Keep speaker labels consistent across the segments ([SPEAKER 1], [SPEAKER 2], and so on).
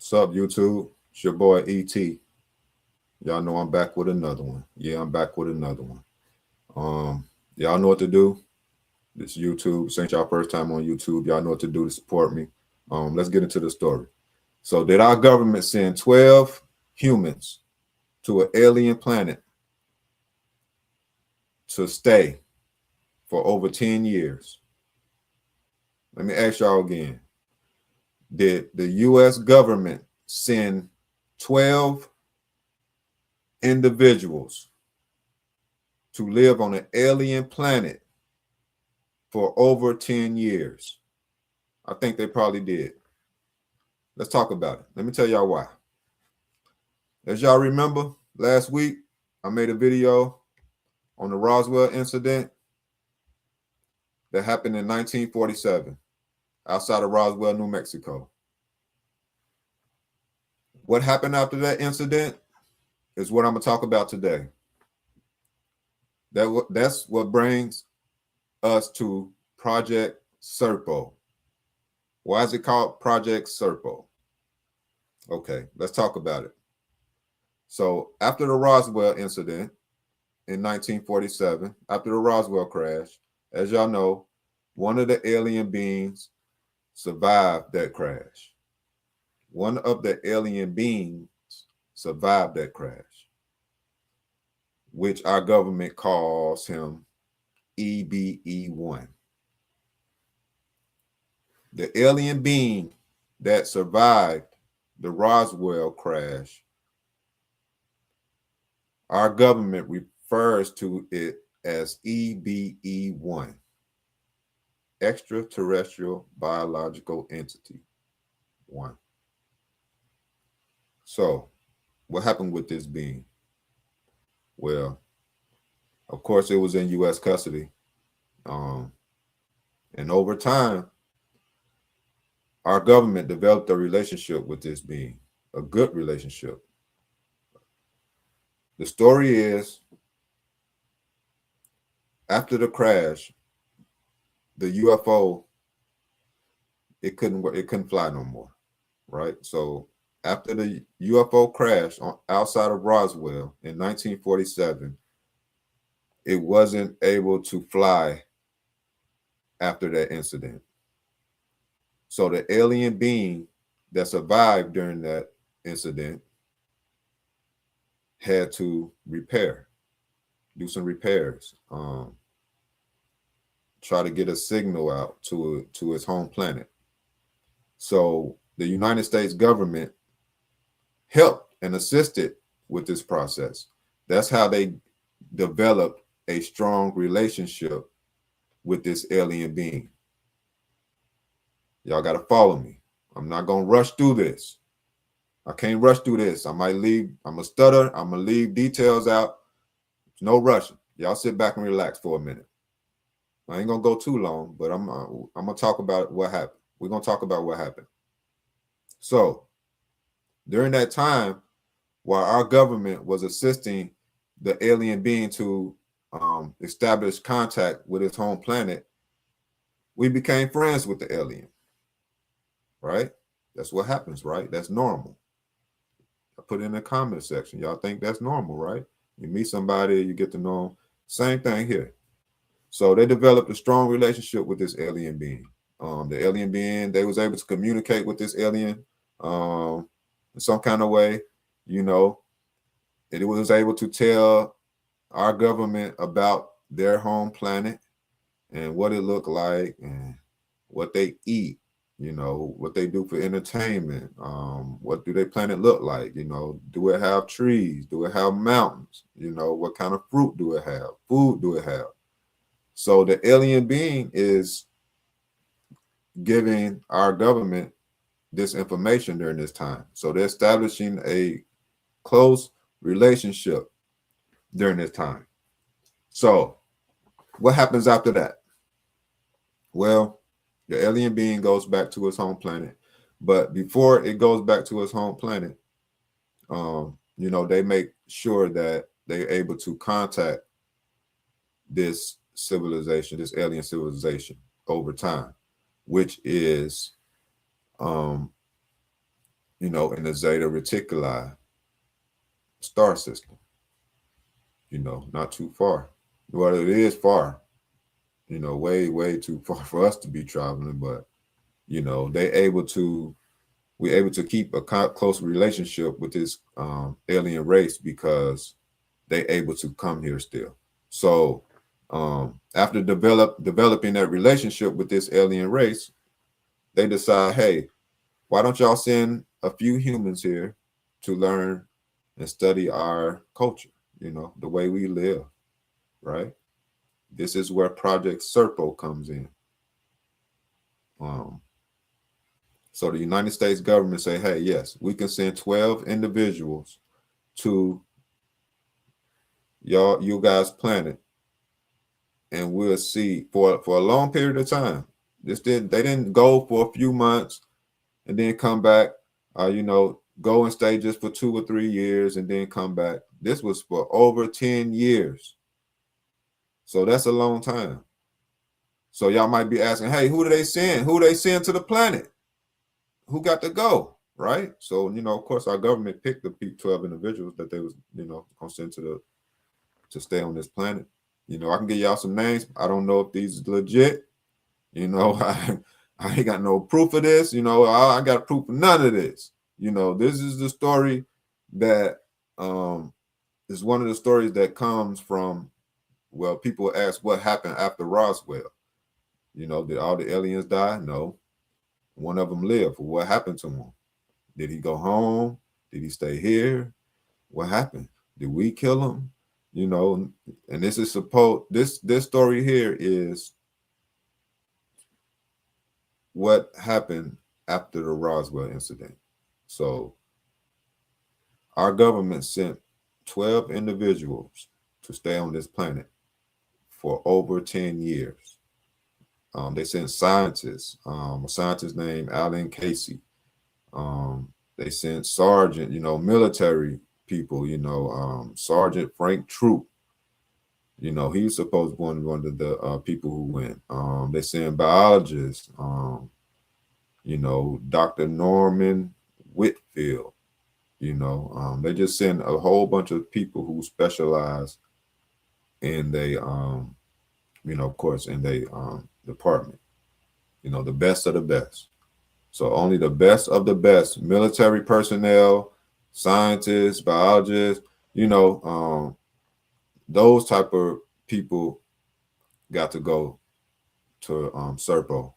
[SPEAKER 1] What's up, YouTube? It's your boy ET. Y'all know I'm back with another one. Yeah, I'm back with another one. Y'all know what to do. This YouTube. Since y'all first time on YouTube, y'all know what to do to support me. Let's get into the story. So, did our government send 12 humans to an alien planet to stay for over 10 years? Let me ask y'all again. Did the US government send 12 individuals to live on an alien planet for over 10 years? I think they probably did. Let's talk about it. Let me tell y'all why. As y'all remember, last week I made a video on the Roswell incident that happened in 1947 outside of Roswell, New Mexico. What happened after that incident is what I'm going to talk about today. That's what brings us to Project Serpo. Why is it called Project Serpo? Okay, let's talk about it. So after the Roswell incident in 1947, after the Roswell crash, as y'all know, one of the alien beings survived that crash. One of the alien beings survived that crash, which our government calls him EBE-1. The alien being that survived the Roswell crash, our government refers to it as EBE-1, extraterrestrial biological entity 1. So, what happened with this being? Well, of course, it was in U.S. custody. And over time, our government developed a relationship with this being, a good relationship. The story is, after the crash, the UFO, it couldn't fly no more, right? So after the UFO crash outside of Roswell in 1947, it wasn't able to fly after that incident. So the alien being that survived during that incident had to do some repairs, try to get a signal out to its home planet. So the United States government helped and assisted with this process. That's how they developed a strong relationship with this alien being. Y'all got to follow me. I'm not going to rush through this. I can't rush through this. I'm going to stutter. I'm going to leave details out. No rushing. Y'all sit back and relax for a minute. I ain't going to go too long, but I'm going to talk about what happened. We're going to talk about what happened. So, during that time, while our government was assisting the alien being to establish contact with its home planet, we became friends with the alien, right? That's what happens, right? That's normal. I put it in the comment section. Y'all think that's normal, right? You meet somebody, you get to know them. Same thing here. So they developed a strong relationship with this alien being. The alien being, they was able to communicate with this alien in some kind of way, you know. It was able to tell our government about their home planet and what it looked like and what they eat, you know, what they do for entertainment. What do their planet look like? You know, do it have trees? Do it have mountains? You know, what kind of fruit do it have? Food do it have? So the alien being is giving our government this information during this time. So they're establishing a close relationship during this time. So what happens after that? Well, the alien being goes back to its home planet. But before it goes back to its home planet, you know, they make sure that they're able to contact this civilization, this alien civilization over time, which is, in the Zeta Reticuli star system, not too far. Well, it is far, way, way too far for us to be traveling, but, we're able to keep a close relationship with this alien race because they able to come here still. So after developing that relationship with this alien race, they decide, hey, why don't y'all send a few humans here to learn and study our culture, the way we live, right? This is where Project Serpo comes in. Um, so the United States government say, hey, yes, we can send 12 individuals to you guys' planet, and we'll see for a long period of time. They didn't go for a few months and then come back, go and stay just for 2 or 3 years and then come back. This was for over 10 years. So that's a long time. So y'all might be asking, hey, who do they send? Who do they send to the planet? Who got to go? Right? So, of course, our government picked the 12 individuals that they was, gonna send to stay on this planet. I can give y'all some names. I don't know if these is legit. I ain't got no proof of this. I got proof of none of this. This is the story that is one of the stories that comes from, well, people ask what happened after Roswell. Did all the aliens die? No. One of them lived. What happened to him? Did he go home? Did he stay here? What happened? Did we kill him? And this is this story here is what happened after the Roswell incident. So our government sent 12 individuals to stay on this planet for over 10 years. They sent scientists, a scientist named Alan Casey. They sent sergeant, military people, Sergeant Frank Troop. He's supposed to be one of the people who went. They sent biologists, Dr. Norman Whitfield. They just send a whole bunch of people who specialize in they, of course, in they department. The best of the best. So only the best of the best military personnel, scientists, biologists, those type of people got to go to Serpo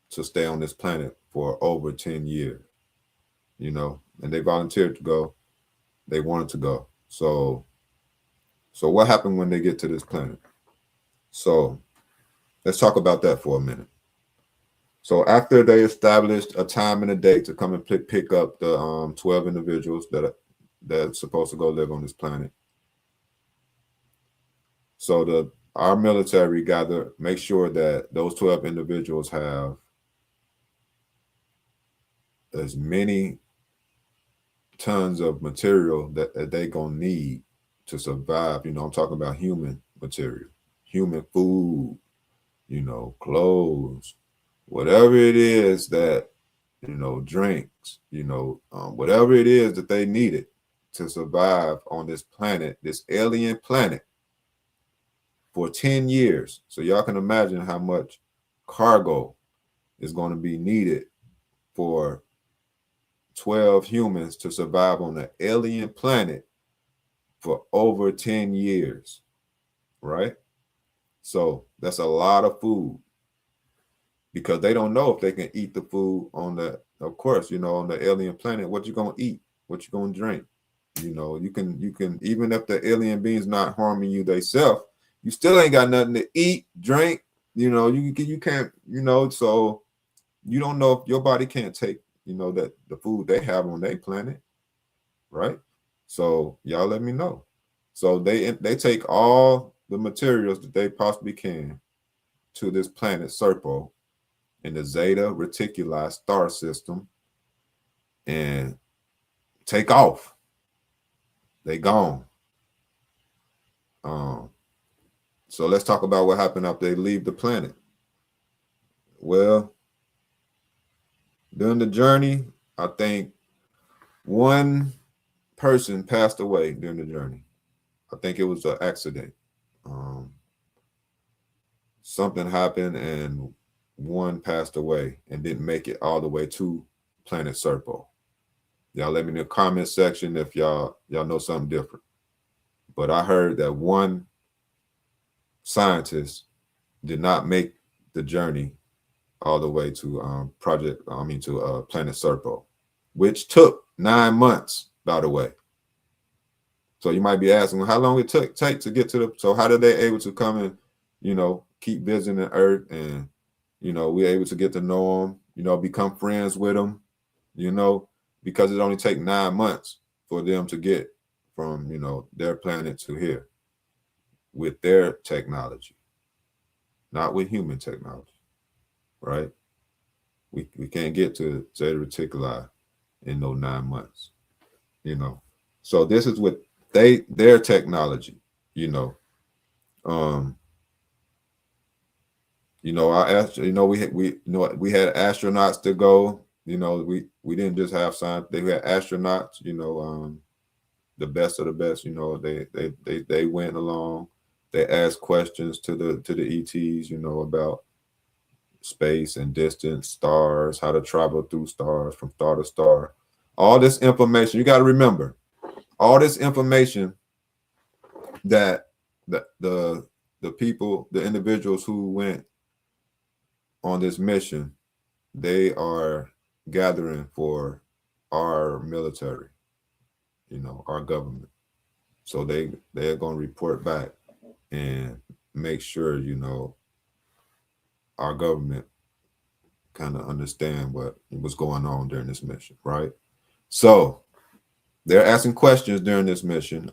[SPEAKER 1] to stay on this planet for over 10 years, and they volunteered to go. They wanted to go. So what happened when they get to this planet? So let's talk about that for a minute. So after they established a time and a date to come and pick up the 12 individuals that's supposed to go live on this planet. So our military make sure that those 12 individuals have as many tons of material that they gonna need to survive. I'm talking about human material, human food, clothes, whatever it is that, drinks, whatever it is that they needed to survive on this planet, this alien planet, for 10 years. So y'all can imagine how much cargo is going to be needed for 12 humans to survive on an alien planet for over 10 years, right? So that's a lot of food, because they don't know if they can eat the food on of course, on the alien planet. What you gonna eat? What you gonna drink? You can even if the alien beings not harming you themselves, you still ain't got nothing to eat, drink. You can't. So you don't know if your body can't take that the food they have on their planet, right? So y'all let me know. So they take all the materials that they possibly can to this planet Serpo in the Zeta Reticuli star system and take off. They gone. So let's talk about what happened after they leave the planet. Well, during the journey, I think One person passed away during the journey. I think it was an accident. Um, Something happened and one passed away and didn't make it all the way to planet Serpo. Y'all let me in the comment section if y'all know something different. But I heard that one scientist did not make the journey all the way to planet Serpo, which took 9 months, by the way. So you might be asking, well, how long it take to get to the? So how did they able to come and, keep visiting Earth, and we able to get to know them, become friends with them, you know, because it only take 9 months for them to get from their planet to here with their technology, not with human technology, right? We can't get to Zeta Reticuli in those 9 months, you know. So this is what their technology, you know. Um, I asked, we had astronauts to go. We didn't just have science. They had astronauts. The best of the best. They went along. They asked questions to the ETs. About space and distance, stars, how to travel through stars from star to star. All this information. You got to remember all this information that the people, the individuals who went on this mission, they are gathering for our military, our government. So they're going to report back and make sure, our government kind of understand what was going on during this mission, right? So they're asking questions during this mission.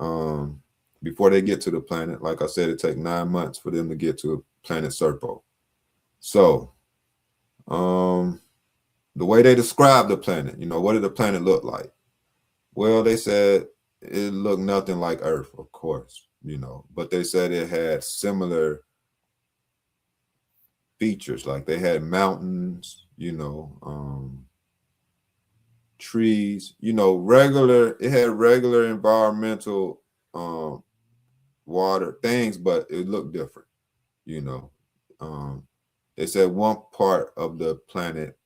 [SPEAKER 1] Before they get to the planet, like I said, it takes 9 months for them to get to planet Serpo. So the way they described the planet, what did the planet look like? Well, they said it looked nothing like Earth, of course, but they said it had similar features, like they had mountains, trees, it had regular environmental water things, but it looked different, you know. Um, they said one part of the planet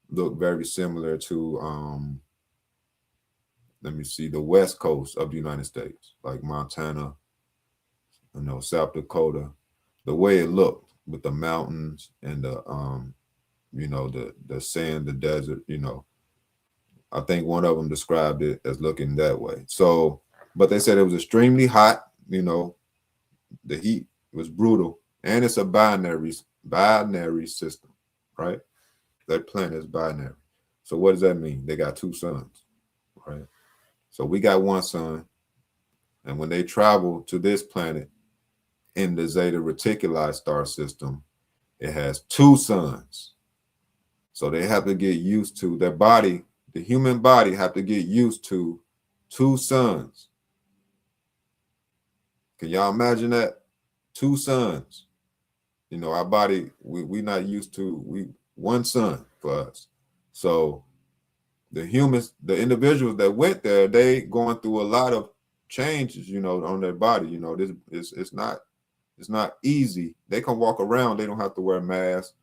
[SPEAKER 1] looked very similar to let me see, the west coast of the United States, like Montana, South Dakota, the way it looked with the mountains and the sand, the desert, I think one of them described it as looking that way. So, but they said it was extremely hot, the heat was brutal, and it's a binary system, right? That planet is binary. So what does that mean? They got two suns, right? So we got one sun, and when they travel to this planet in the Zeta Reticuli star system, it has two suns. So they have to get used to their body, the human body have to get used to two suns. Can y'all imagine that? Two suns. Our body, we not used to one sun for us. So the humans, the individuals that went there, they going through a lot of changes, on their body. This it's not easy. They can walk around, they don't have to wear masks,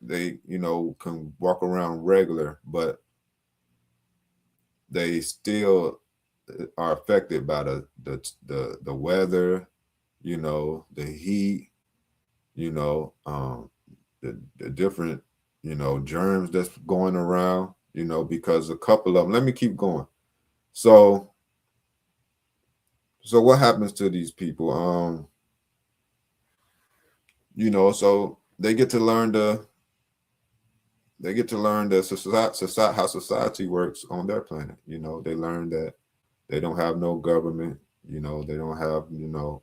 [SPEAKER 1] they can walk around regular, but they still are affected by the weather, the heat, the different germs that's going around, because a couple of them, let me keep going. So what happens to these people? So they get to learn society, how society works on their planet. They learn that they don't have no government. They don't have no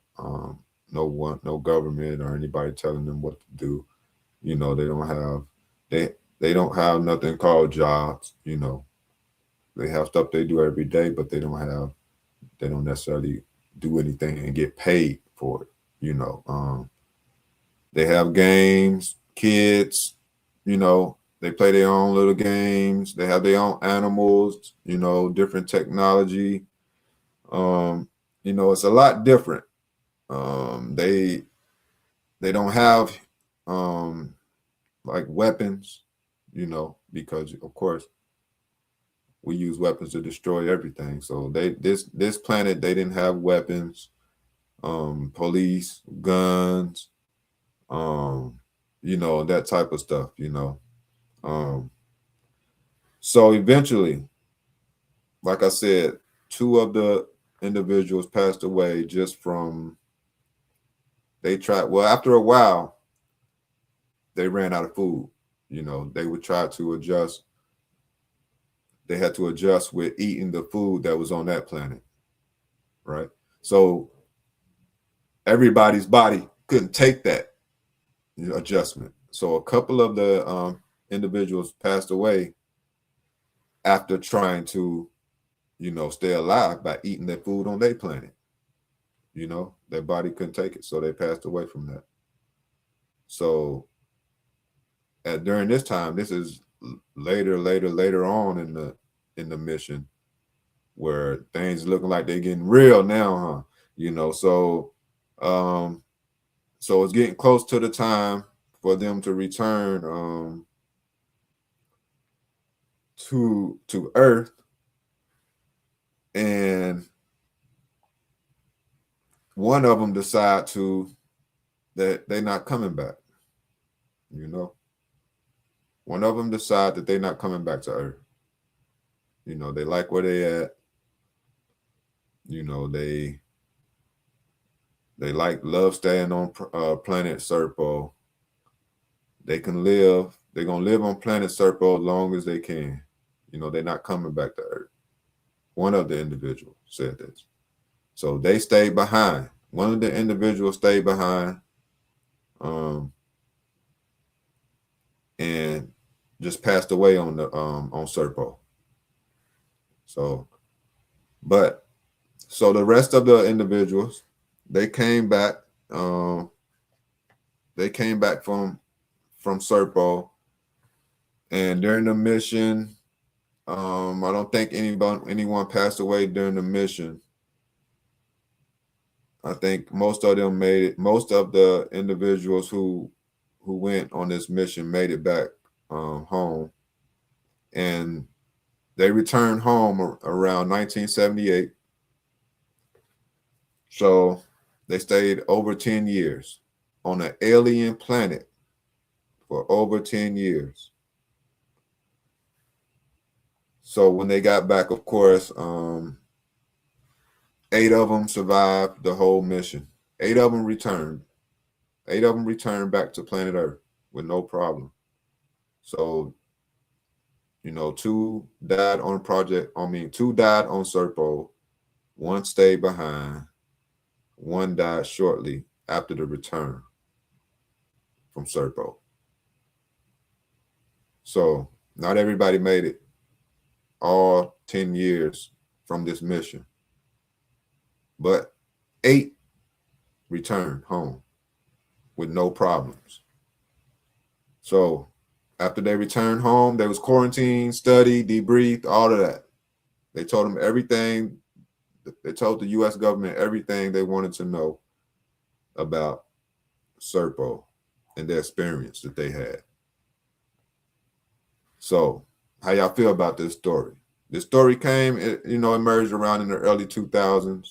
[SPEAKER 1] government or anybody telling them what to do. They don't have they don't have nothing called jobs. They have stuff they do every day, but they don't necessarily do anything and get paid for it. They have games, kids, They play their own little games. They have their own animals, you know, different technology. You know, it's a lot different. They don't have like weapons, you know, because of course we use weapons to destroy everything. So this planet, they didn't have weapons, police, guns, you know, that type of stuff, you know. So eventually, like I said, two of the individuals passed away just from they tried. Well, after a while, they ran out of food. You know, they would try to adjust. They had to adjust with eating the food that was on that planet, right? So everybody's body couldn't take that, you know, adjustment. So a couple of the individuals passed away after trying to, you know, stay alive by eating their food on their planet. You know, their body couldn't take it, so they passed away from that. So during this time, this is later on in the mission where things looking like they're getting real now, huh? You know, um, so it's getting close to the time for them to return to Earth, and one of them decide to that they're not coming back. You know, one of them decide that they're not coming back to Earth. You know, they like where they at. You know, they love staying on planet Serpo. They can live. They're gonna live on planet Serpo as long as they can. You know, they're not coming back to Earth. One of the individuals said this. So they stayed behind. One of the individuals stayed behind, and just passed away on Serpo. So, but so the rest of the individuals, they came back. They came back from Serpo, and during the mission, I don't think anyone passed away during the mission. I think most of them made it. Most of the individuals who went on this mission made it back home, and they returned home around 1978. So they stayed over 10 years on an alien planet for over 10 years. So when they got back, of course, 8 of them survived the whole mission. 8 of them returned. 8 of them returned back to planet Earth with no problem. So, you know, 2 died on project. 2 died on Serpo. 1 stayed behind. 1 died shortly after the return from Serpo. So not everybody made it all 10 years from this mission, but 8 returned home with no problems. So after they returned home, they was quarantined, studied, debriefed, all of that. They told them everything. They told the U.S. government everything they wanted to know about Serpo and the experience that they had. So how y'all feel about this story? This story emerged around in the early 2000s.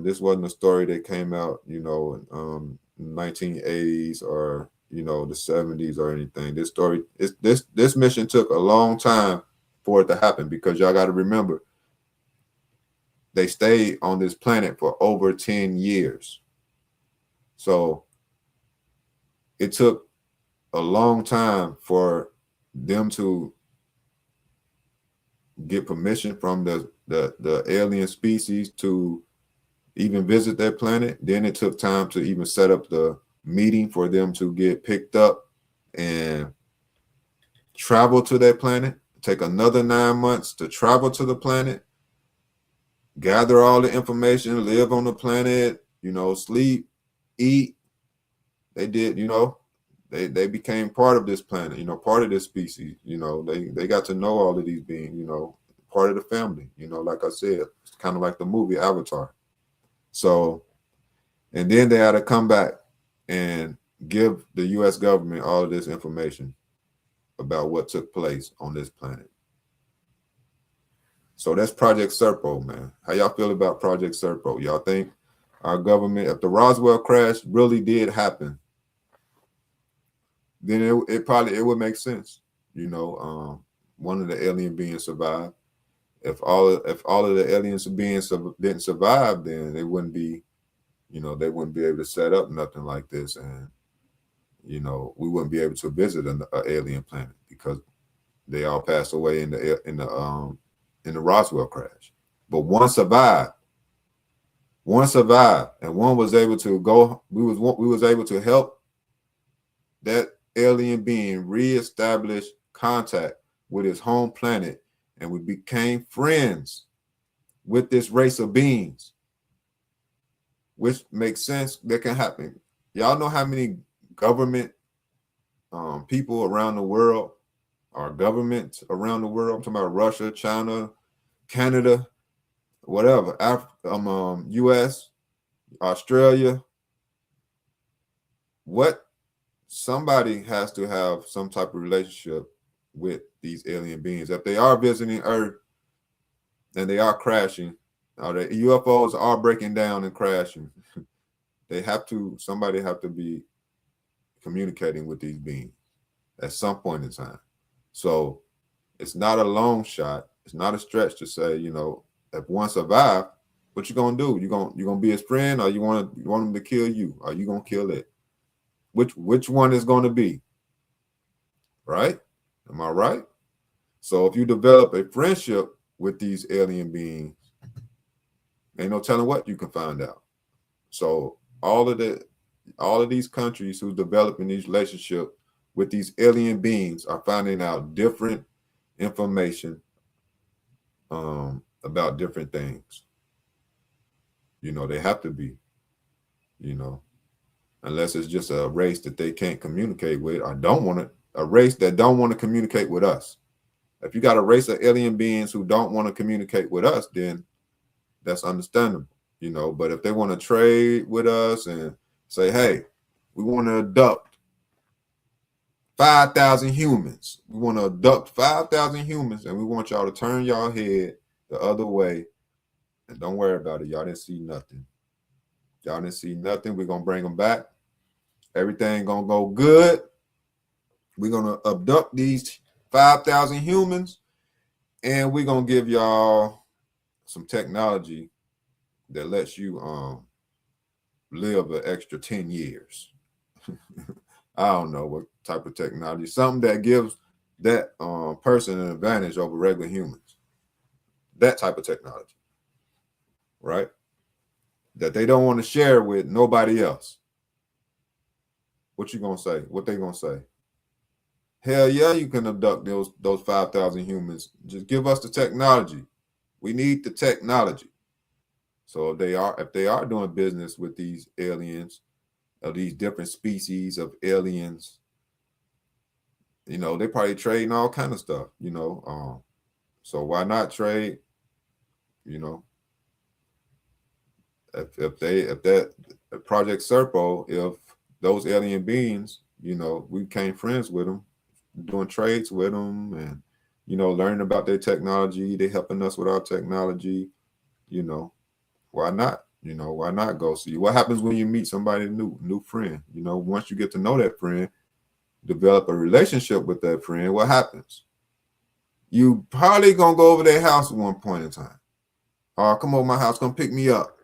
[SPEAKER 1] This wasn't a story that came out, you know, in 1980s or, you know, the 70s or anything. This mission took a long time for it to happen, because y'all got to remember, they stayed on this planet for over 10 years. So it took a long time for them to get permission from the alien species to even visit their planet. Then it took time to even set up the meeting for them to get picked up and travel to their planet. Take another 9 months to travel to the planet, gather all the information, live on the planet, you know, sleep, eat. They did, you know, they became part of this planet, you know, part of this species. You know, they got to know all of these beings, you know, part of the family. You know, like I said, it's kind of like the movie Avatar. So, and then they had to come back and give the U.S. government all of this information about what took place on this planet. So that's Project Serpo, man. How y'all feel about Project Serpo? Y'all think our government, if the Roswell crash really did happen, then it would make sense. You know, one of the alien beings survived. If all of the aliens beings didn't survive, then they wouldn't be, you know, they wouldn't be able to set up nothing like this, and you know, we wouldn't be able to visit an alien planet because they all passed away in the Roswell crash. But one survived, and one was able to go. We was able to help that alien being reestablish contact with his home planet, and we became friends with this race of beings, which makes sense. That can happen. Y'all know how many government people around the world, or governments around the world? I'm talking about Russia, China, Canada, whatever, U.S., Australia. What somebody has to have some type of relationship with these alien beings. If they are visiting Earth and they are crashing, or the UFOs are breaking down and crashing, somebody have to be communicating with these beings at some point in time. So it's not a long shot. It's not a stretch to say, you know, if one survived, what you gonna do? You gonna be his friend, or you want him to kill you? Or you gonna kill it? Which one is going to be? Right? Am I right? So if you develop a friendship with these alien beings, ain't no telling what you can find out. So all of these countries who's developing these relationships with these alien beings are finding out different information about different things. You know, they have to be, you know, unless it's just a race that they can't communicate with, or don't want to, a race that don't want to communicate with us. If you got a race of alien beings who don't want to communicate with us, then that's understandable, you know. But if they want to trade with us and say, hey, we want to abduct 5,000 humans. We want to abduct 5,000 humans, and we want y'all to turn y'all head the other way. And don't worry about it. Y'all didn't see nothing. Y'all didn't see nothing. We're going to bring them back. Everything going to go good. We're going to abduct these 5,000 humans, and we're going to give y'all some technology that lets you live an extra 10 years. I don't know what type of technology. Something that gives that person an advantage over regular humans. That type of technology, right? That they don't want to share with nobody else. What you gonna say? What they gonna say? Hell yeah, you can abduct those 5,000 humans. Just give us the technology. We need the technology. So if they are doing business with these aliens, of these different species of aliens, you know, they probably trading all kind of stuff, you know. So why not trade? You know, if Project Serpo, if those alien beings, you know, we became friends with them, doing trades with them, and you know, learning about their technology, they helping us with our technology, you know, why not? You know, why not go see? What happens when you meet somebody new friend? You know, once you get to know that friend, develop a relationship with that friend, what happens? You probably gonna go over their house at one point in time. Oh, come over my house, come pick me up.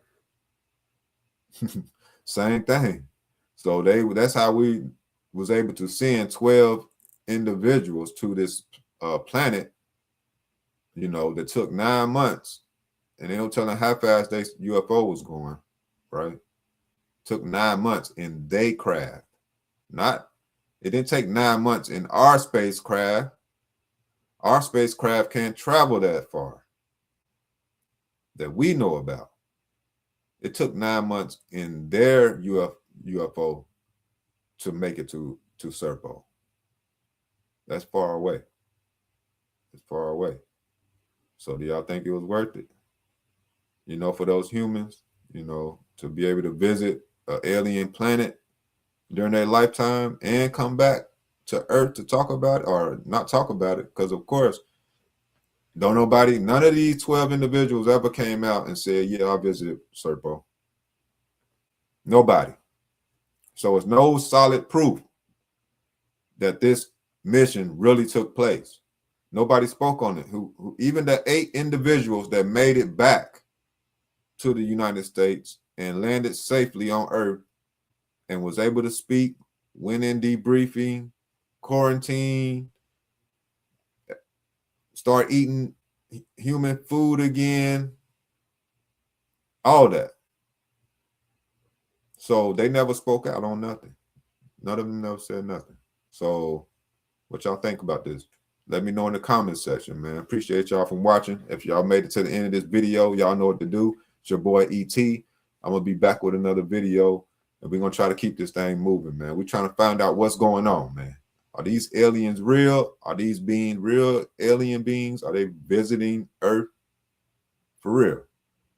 [SPEAKER 1] Same thing. So that's how we was able to send 12 individuals to this planet, you know, that took 9 months. And they don't tell them how fast they UFO was going, right? Took 9 months in they craft. It didn't take 9 months in our spacecraft. Our spacecraft can't travel that far that we know about. It took 9 months in their UFO to make it to to Serpo. That's far away. It's far away. So do y'all think it was worth it? You know, for those humans, you know, to be able to visit an alien planet during their lifetime and come back to Earth to talk about it, or not talk about it, because of course, none of these 12 individuals ever came out and said, yeah, I visited Serpo. Nobody. So it's no solid proof that this mission really took place. Nobody spoke on it. Even the 8 individuals that made it back to the United States and landed safely on Earth and was able to speak, went in debriefing, quarantine, start eating human food again, all that. So they never spoke out on nothing. None of them never said nothing. So what y'all think about this? Let me know in the comment section, man. Appreciate y'all from watching. If y'all made it to the end of this video, y'all know what to do. It's your boy E.T. I'm going to be back with another video, and we're going to try to keep this thing moving, man. We're trying to find out what's going on, man. Are these aliens real? Are these being real alien beings? Are they visiting Earth for real?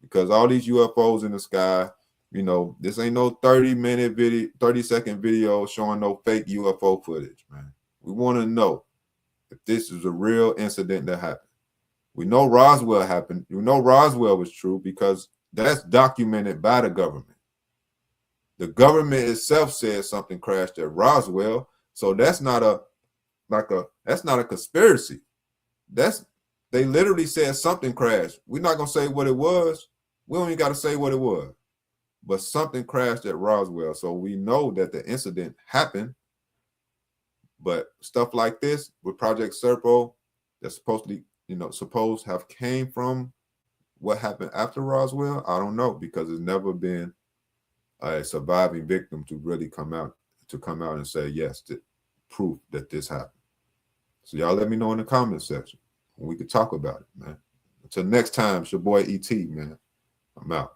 [SPEAKER 1] Because all these UFOs in the sky, you know, this ain't no 30-minute video, 30-second video showing no fake UFO footage, man. We want to know if this is a real incident that happened. We know Roswell happened. We know Roswell was true because that's documented by the government. The government itself said something crashed at Roswell, so that's not a conspiracy. They literally said something crashed. We're not gonna say what it was. We don't even got to say what it was, but something crashed at Roswell, so we know that the incident happened. But stuff like this with Project Serpo, that's supposed to be, you know, supposed have came from what happened after Roswell. I don't know, because there's never been a surviving victim to really come out and say yes, to proof that this happened. So y'all let me know in the comment section. We could talk about it, man. Until next time, it's your boy E.T., man. I'm out.